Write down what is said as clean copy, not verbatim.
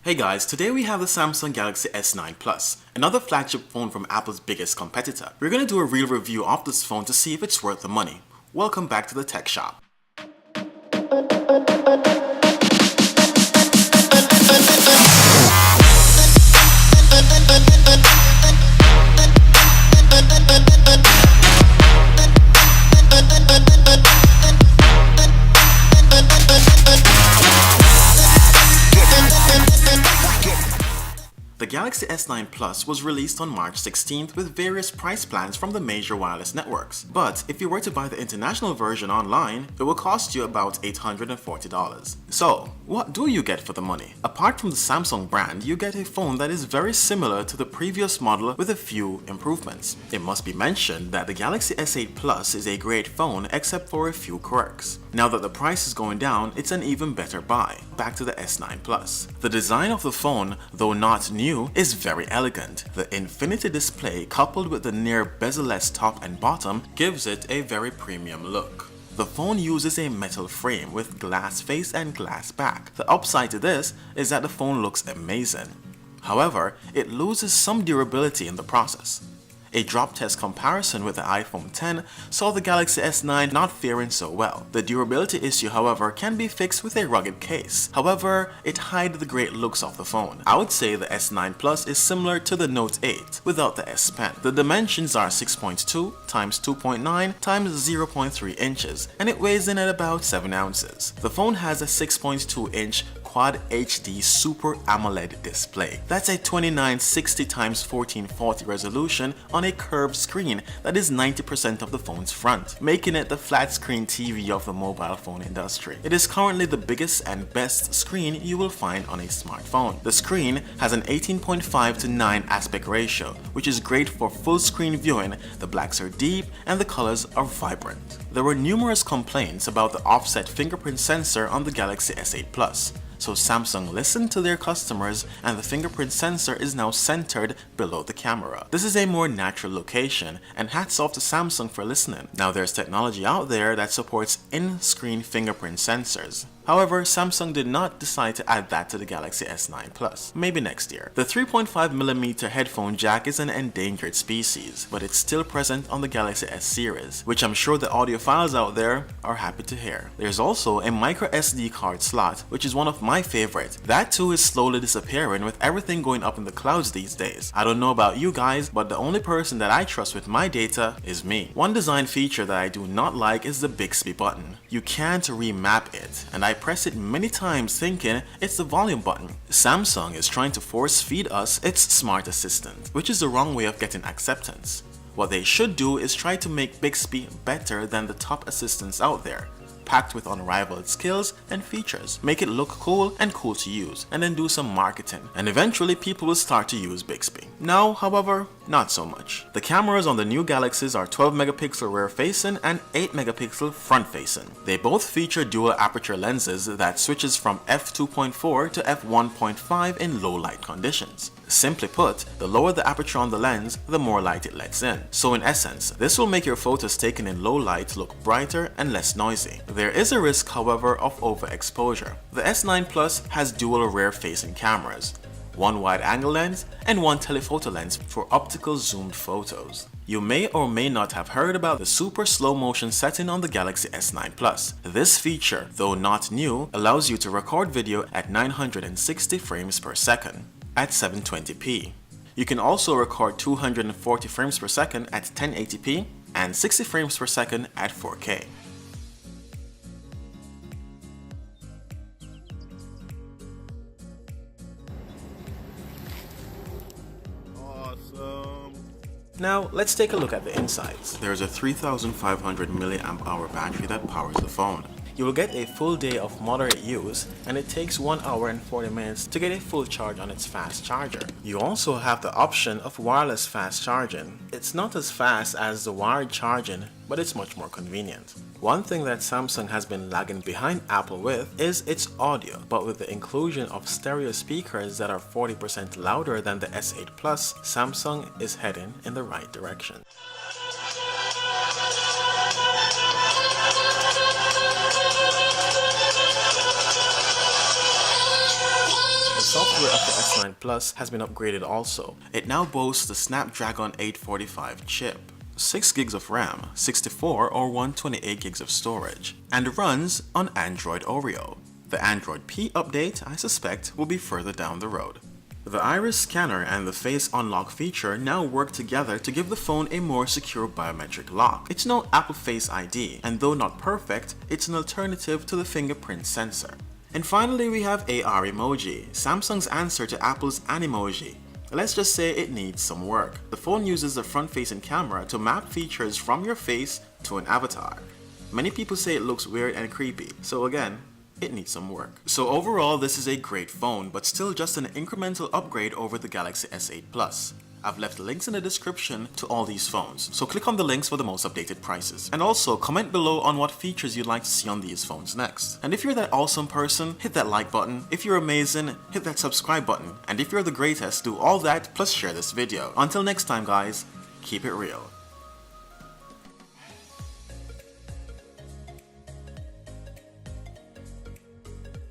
Hey guys, today we have the Samsung Galaxy S9 Plus, another flagship phone from Apple's biggest competitor. We're going to do a real review of this phone to see if it's worth the money. Welcome back to the Tech Shop. The Galaxy S9 Plus was released on March 16th with various price plans from the major wireless networks. But if you were to buy the international version online, it will cost you about $840. So, what do you get for the money? Apart from the Samsung brand, you get a phone that is very similar to the previous model with a few improvements. It must be mentioned that the Galaxy S8 Plus is a great phone except for a few quirks. Now that the price is going down, it's an even better buy. Back to the S9 Plus. The design of the phone, though not new, is very elegant. The infinity display coupled with the near bezel-less top and bottom gives it a very premium look. The phone uses a metal frame with glass face and glass back. The upside to this is that the phone looks amazing. However, it loses some durability in the process. A drop test comparison with the iPhone X saw the Galaxy S9 not faring so well. The durability issue, however, can be fixed with a rugged case. However, it hides the great looks of the phone. I would say the S9 Plus is similar to the Note 8 without the S Pen. The dimensions are 6.2 x 2.9 x 0.3 inches and it weighs in at about 7 ounces. The phone has a 6.2-inch Quad HD Super AMOLED display. That's a 2960 x 1440 resolution on a curved screen that is 90% of the phone's front, making it the flat screen TV of the mobile phone industry. It is currently the biggest and best screen you will find on a smartphone. The screen has an 18.5:9 aspect ratio, which is great for full screen viewing. The blacks are deep and the colors are vibrant. There were numerous complaints about the offset fingerprint sensor on the Galaxy S8 Plus. So Samsung listened to their customers and the fingerprint sensor is now centered below the camera. This is a more natural location and hats off to Samsung for listening. Now there's technology out there that supports in-screen fingerprint sensors. However, Samsung did not decide to add that to the Galaxy S9 Plus. Maybe next year. The 3.5mm headphone jack is an endangered species, but it's still present on the Galaxy S series, which I'm sure the audiophiles out there are happy to hear. There's also a micro SD card slot, which is one of my favorite. That too is slowly disappearing with everything going up in the clouds these days. I don't know about you guys, but the only person that I trust with my data is me. One design feature that I do not like is the Bixby button. You can't remap it, and I press it many times thinking it's the volume button. Samsung is trying to force feed us its smart assistant, which is the wrong way of getting acceptance. What they should do is try to make Bixby better than the top assistants out there, packed with unrivaled skills and features. Make it look cool and cool to use, and then do some marketing, and eventually people will start to use Bixby. Now, however, not so much. The cameras on the new Galaxies are 12 megapixel rear facing and 8 megapixel front facing. They both feature dual aperture lenses that switches from f2.4 to f1.5 in low light conditions. Simply put, the lower the aperture on the lens, the more light it lets in. So in essence, this will make your photos taken in low light look brighter and less noisy. There is a risk, however, of overexposure. The S9 Plus has dual rear-facing cameras, one wide-angle lens and one telephoto lens for optical zoomed photos. You may or may not have heard about the super slow motion setting on the Galaxy S9 Plus. This feature, though not new, allows you to record video at 960 frames per second at 720p. You can also record 240 frames per second at 1080p and 60 frames per second at 4K. Now, let's take a look at the insides. There's a 3500 mAh battery that powers the phone. You will get a full day of moderate use, and it takes 1 hour and 40 minutes to get a full charge on its fast charger. You also have the option of wireless fast charging. It's not as fast as the wired charging, but it's much more convenient. One thing that Samsung has been lagging behind Apple with is its audio, but with the inclusion of stereo speakers that are 40% louder than the S8 Plus, Samsung is heading in the right direction. software of the S9 Plus has been upgraded also. It now boasts the Snapdragon 845 chip, 6 gigs of RAM, 64 or 128 gigs of storage, and runs on Android Oreo. The Android P update, I suspect, will be further down the road. The iris scanner and the face unlock feature now work together to give the phone a more secure biometric lock. It's no Apple Face ID, and though not perfect, it's an alternative to the fingerprint sensor. And finally, we have AR emoji, Samsung's answer to Apple's Animoji. Let's just say it needs some work. The phone uses the front-facing camera to map features from your face to an avatar. Many people say it looks weird and creepy, so again, it needs some work. So overall, this is a great phone, but still just an incremental upgrade over the Galaxy S8 Plus. I've left links in the description to all these phones, so click on the links for the most updated prices. And also, comment below on what features you'd like to see on these phones next. And if you're that awesome person, hit that like button. If you're amazing, hit that subscribe button. And if you're the greatest, do all that plus share this video. Until next time guys, keep it real.